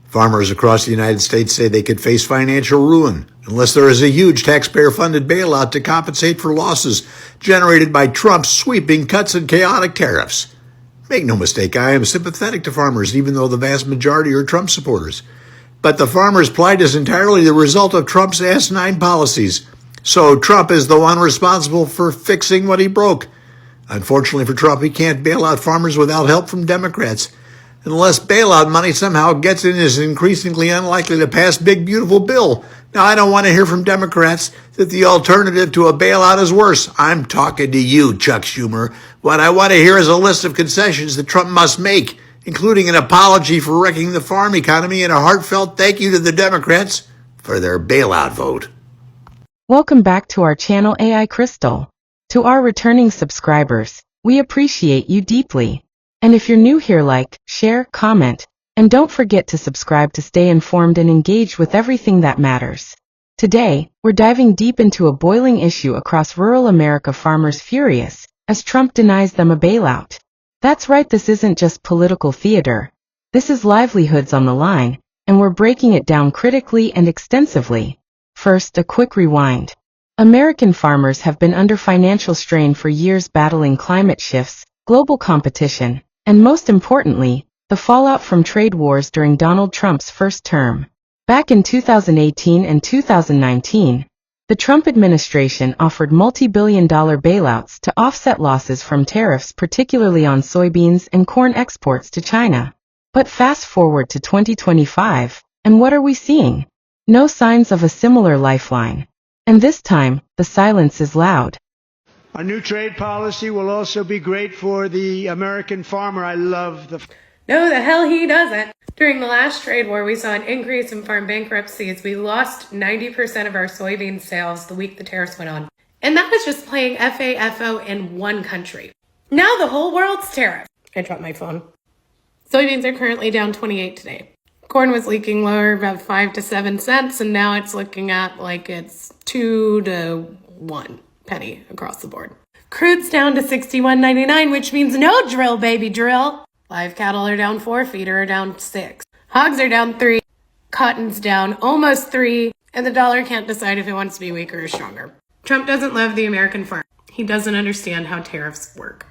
Farmers across the United States say they could face financial ruin unless there is a huge taxpayer-funded bailout to compensate for losses generated by Trump's sweeping cuts and chaotic tariffs. Make no mistake, I am sympathetic to farmers, even though the vast majority are Trump supporters. But the farmers' plight is entirely the result of Trump's asinine policies. So Trump is the one responsible for fixing what he broke. Unfortunately for Trump, he can't bail out farmers without help from Democrats. Unless bailout money somehow gets in, is increasingly unlikely to pass big, beautiful bill. Now, I don't want to hear from Democrats that the alternative to a bailout is worse. I'm talking to you, Chuck Schumer. What I want to hear is a list of concessions that Trump must make, including an apology for wrecking the farm economy and a heartfelt thank you to the Democrats for their bailout vote. Welcome back to our channel AI Crystal. To our returning subscribers, we appreciate you deeply. And if you're new here, like, share, comment, and don't forget to subscribe to stay informed and engaged with everything that matters. Today, we're diving deep into a boiling issue across rural America. Farmers furious as Trump denies them a bailout. That's right, this isn't just political theater. This is livelihoods on the line, and we're breaking it down critically and extensively. First, a quick rewind. American farmers have been under financial strain for years, battling climate shifts, global competition, and most importantly, the fallout from trade wars during Donald Trump's first term. Back in 2018 and 2019, the Trump administration offered multi-billion-dollar bailouts to offset losses from tariffs, particularly on soybeans and corn exports to China. But fast forward to 2025, and what are we seeing? No signs of a similar lifeline. And this time, the silence is loud. A new trade policy will also be great for the American farmer. I love the... No, the hell he doesn't. During the last trade war, we saw an increase in farm bankruptcies. We lost 90% of our soybean sales the week the tariffs went on. And that was just playing FAFO in one country. Now the whole world's tariff. I dropped my phone. Soybeans are currently down 28 today. Corn was leaking lower, about 5 to 7 cents, and now it's looking at like it's 2 to 1 penny across the board. Crude's down to $61.99, which means no drill, baby, drill. Live cattle are down 4, feeder are down 6. Hogs are down 3, cotton's down almost 3, and the dollar can't decide if it wants to be weaker or stronger. Trump doesn't love the American farm. He doesn't understand how tariffs work.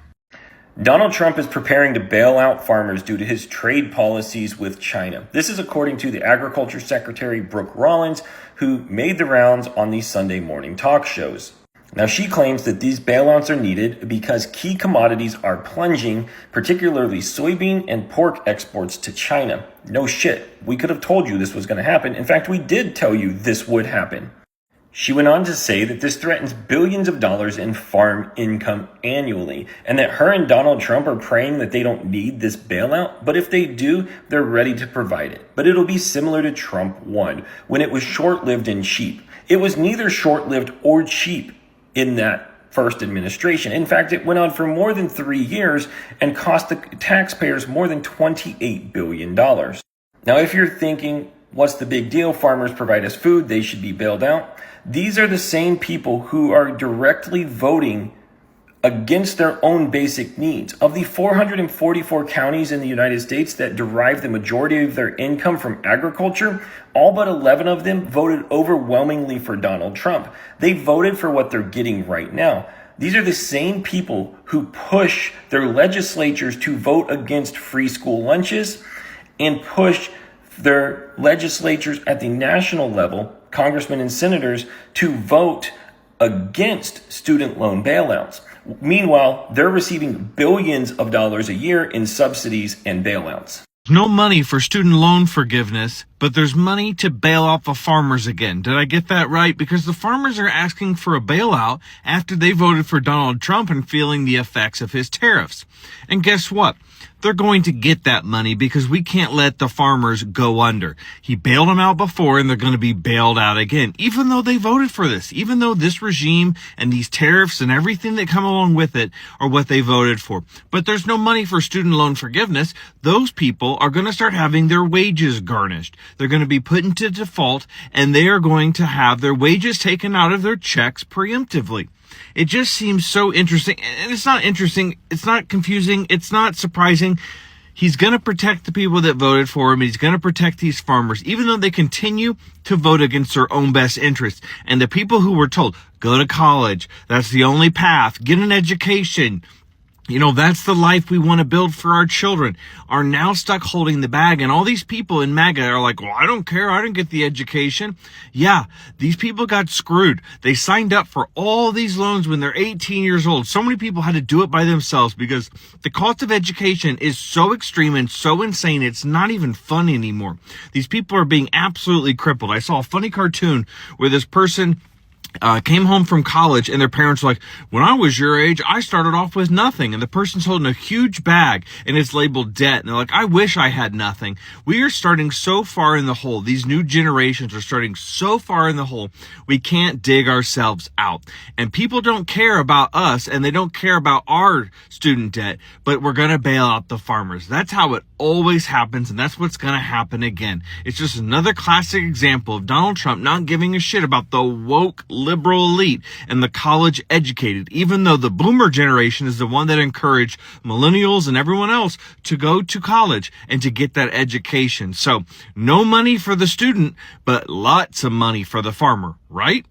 Donald Trump is preparing to bail out farmers due to his trade policies with China. This is according to the Agriculture Secretary Brooke Rollins, who made the rounds on these Sunday morning talk shows. Now, she claims that these bailouts are needed because key commodities are plunging, particularly soybean and pork exports to China. No shit. We could have told you this was going to happen. In fact, we did tell you this would happen. She went on to say that this threatens billions of dollars in farm income annually, and that her and Donald Trump are praying that they don't need this bailout, but if they do, they're ready to provide it. But it'll be similar to Trump 1, when it was short-lived and cheap. It was neither short-lived or cheap in that first administration. In fact, it went on for more than 3 years and cost the taxpayers more than $28 billion. Now, if you're thinking, what's the big deal? Farmers provide us food, they should be bailed out. These are the same people who are directly voting against their own basic needs. Of the 444 counties in the United States that derive the majority of their income from agriculture, all but 11 of them voted overwhelmingly for Donald Trump. They voted for what they're getting right now. These are the same people who push their legislatures to vote against free school lunches and push their legislatures at the national level, congressmen and senators, to vote against student loan bailouts. Meanwhile, they're receiving billions of dollars a year in subsidies and bailouts. No money for student loan forgiveness, but there's money to bail out the farmers again. Did I get that right? Because the farmers are asking for a bailout after they voted for Donald Trump and feeling the effects of his tariffs. And guess what? They're going to get that money because we can't let the farmers go under. He bailed them out before and they're going to be bailed out again, even though they voted for this, even though this regime and these tariffs and everything that come along with it are what they voted for. But there's no money for student loan forgiveness. Those people are going to start having their wages garnished. They're going to be put into default and they are going to have their wages taken out of their checks preemptively. It just seems so interesting, and it's not interesting, it's not confusing, it's not surprising. He's going to protect the people that voted for him. He's going to protect these farmers, even though they continue to vote against their own best interests. And the people who were told, go to college, that's the only path, get an education, that's the life we want to build for our children, are now stuck holding the bag. And all these people in MAGA are like, well, I don't care. I didn't get the education. Yeah, these people got screwed. They signed up for all these loans when they're 18 years old. So many people had to do it by themselves because the cost of education is so extreme and so insane. It's not even fun anymore. These people are being absolutely crippled. I saw a funny cartoon where this person came home from college and their parents were like, when I was your age, I started off with nothing. And the person's holding a huge bag and it's labeled debt. And they're like, I wish I had nothing. We are starting so far in the hole. These new generations are starting so far in the hole. We can't dig ourselves out. And people don't care about us and they don't care about our student debt, but we're going to bail out the farmers. That's how it always happens. And that's what's going to happen again. It's just another classic example of Donald Trump not giving a shit about the woke liberal elite and the college educated, even though the boomer generation is the one that encouraged millennials and everyone else to go to college and to get that education. So no money for the student, but lots of money for the farmer, right?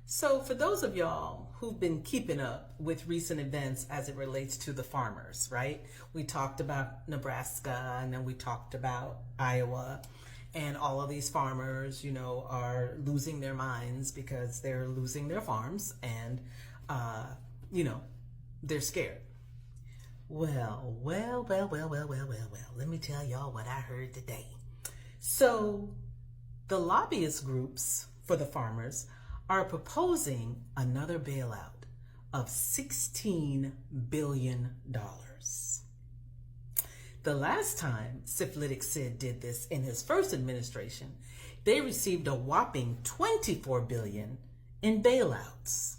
So for those of y'all who've been keeping up with recent events as it relates to the farmers, right? We talked about Nebraska and then we talked about Iowa. And all of these farmers, are losing their minds because they're losing their farms and, they're scared. Well, let me tell y'all what I heard today. So the lobbyist groups for the farmers are proposing another bailout of $16 billion. The last time syphilitic Sid did this in his first administration, they received a whopping $24 billion in bailouts.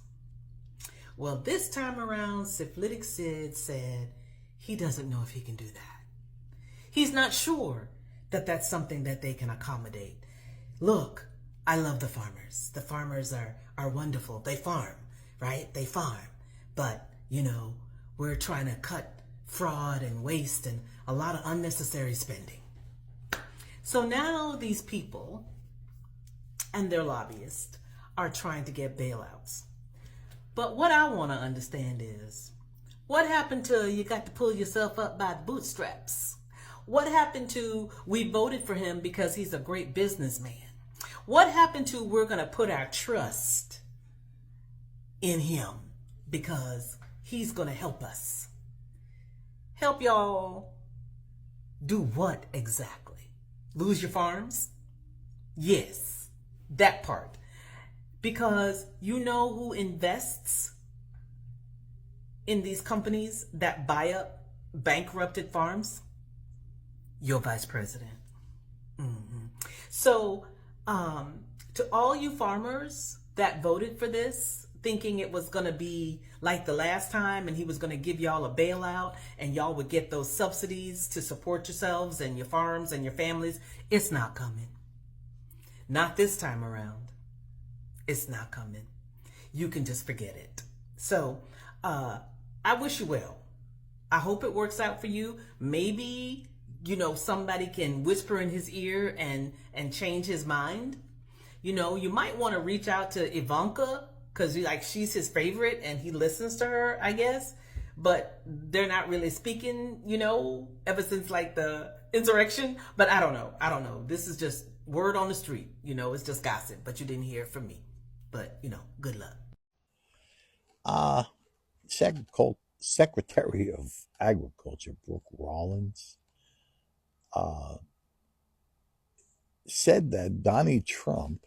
Well, this time around, syphilitic Sid said he doesn't know if he can do that. He's not sure that that's something that they can accommodate. Look, I love the farmers. The farmers are wonderful. They farm, right? They farm. But, we're trying to cut fraud and waste and a lot of unnecessary spending. So now these people and their lobbyists are trying to get bailouts. But what I want to understand is, what happened to you got to pull yourself up by the bootstraps? What happened to we voted for him because he's a great businessman? What happened to we're going to put our trust in him because he's going to help us? Help y'all do what exactly? Lose your farms? Yes, that part. Because you know who invests in these companies that buy up bankrupted farms? Your vice president. So, to all you farmers that voted for this, thinking it was going to be like the last time and he was going to give y'all a bailout and y'all would get those subsidies to support yourselves and your farms and your families, it's not coming. Not this time around. It's not coming. You can just forget it. So, I wish you well. I hope it works out for you. Maybe, somebody can whisper in his ear and change his mind. You might want to reach out to Ivanka because she's his favorite and he listens to her, I guess. But they're not really speaking, ever since the insurrection. But I don't know. This is just word on the street. It's just gossip, but you didn't hear it from me. But, good luck. Secretary of Agriculture, Brooke Rollins, said that Donnie Trump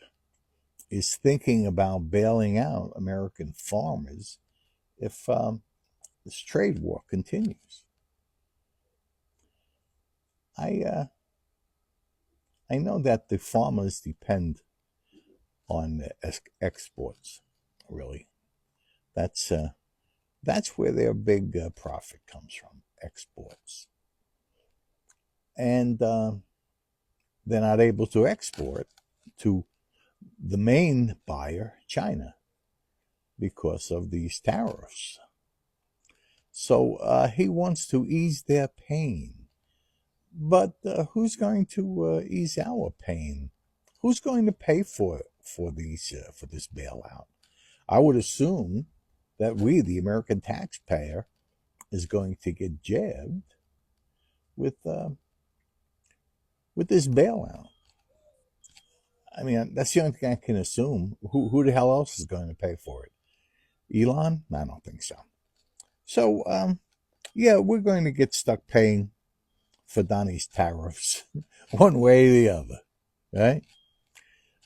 is thinking about bailing out American farmers if this trade war continues. I know that the farmers depend on exports, really. That's where their big profit comes from, exports. And they're not able to export to the main buyer, China, because of these tariffs. So he wants to ease their pain But who's going to ease our pain? Who's going to pay for this bailout? I would assume that we, the American taxpayer, is going to get jabbed with this bailout. I mean, that's the only thing I can assume. Who the hell else is going to pay for it? Elon? I don't think so. So, yeah, we're going to get stuck paying for Donnie's tariffs one way or the other, right?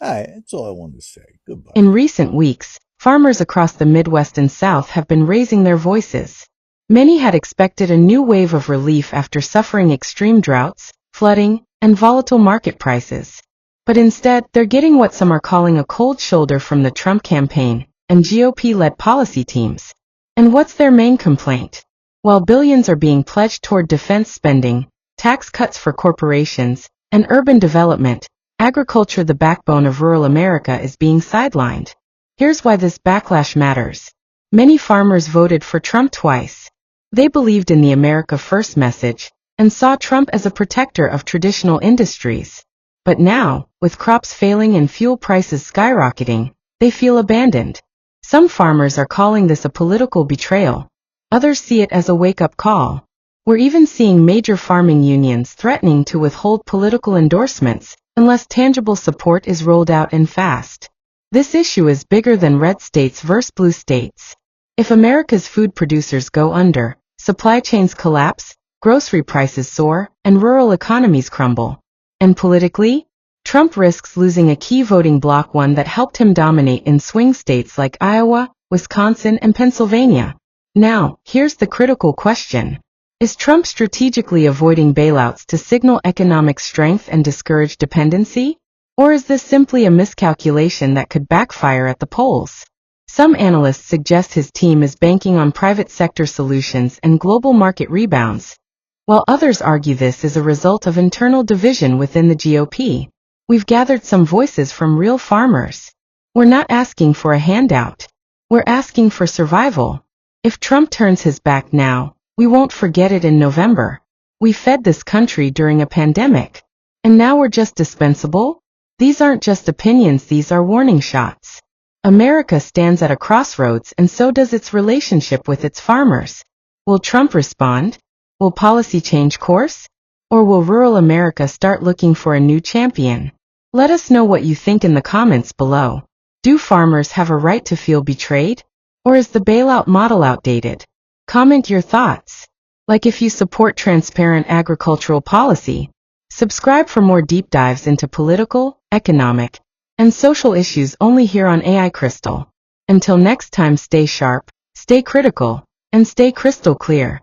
All right, that's all I wanted to say. Goodbye. In recent weeks, farmers across the Midwest and South have been raising their voices. Many had expected a new wave of relief after suffering extreme droughts, flooding, and volatile market prices. But instead, they're getting what some are calling a cold shoulder from the Trump campaign and GOP-led policy teams. And what's their main complaint? While billions are being pledged toward defense spending, tax cuts for corporations, and urban development, agriculture, the backbone of rural America, is being sidelined. Here's why this backlash matters. Many farmers voted for Trump twice. They believed in the America First message and saw Trump as a protector of traditional industries. But now, with crops failing and fuel prices skyrocketing, they feel abandoned. Some farmers are calling this a political betrayal. Others see it as a wake-up call. We're even seeing major farming unions threatening to withhold political endorsements unless tangible support is rolled out and fast. This issue is bigger than red states versus blue states. If America's food producers go under, supply chains collapse, grocery prices soar, and rural economies crumble. And politically, Trump risks losing a key voting bloc, one that helped him dominate in swing states like Iowa, Wisconsin, and Pennsylvania. Now, here's the critical question. Is Trump strategically avoiding bailouts to signal economic strength and discourage dependency? Or is this simply a miscalculation that could backfire at the polls? Some analysts suggest his team is banking on private sector solutions and global market rebounds, while others argue this is a result of internal division within the GOP. We've gathered some voices from real farmers. We're not asking for a handout. We're asking for survival. If Trump turns his back now, we won't forget it in November. We fed this country during a pandemic. And now we're just dispensable? These aren't just opinions, these are warning shots. America stands at a crossroads, and so does its relationship with its farmers. Will Trump respond? Will policy change course? Or will rural America start looking for a new champion? Let us know what you think in the comments below. Do farmers have a right to feel betrayed? Or is the bailout model outdated? Comment your thoughts. Like if you support transparent agricultural policy. Subscribe for more deep dives into political, economic, and social issues only here on AI Crystal. Until next time, stay sharp, stay critical, and stay crystal clear.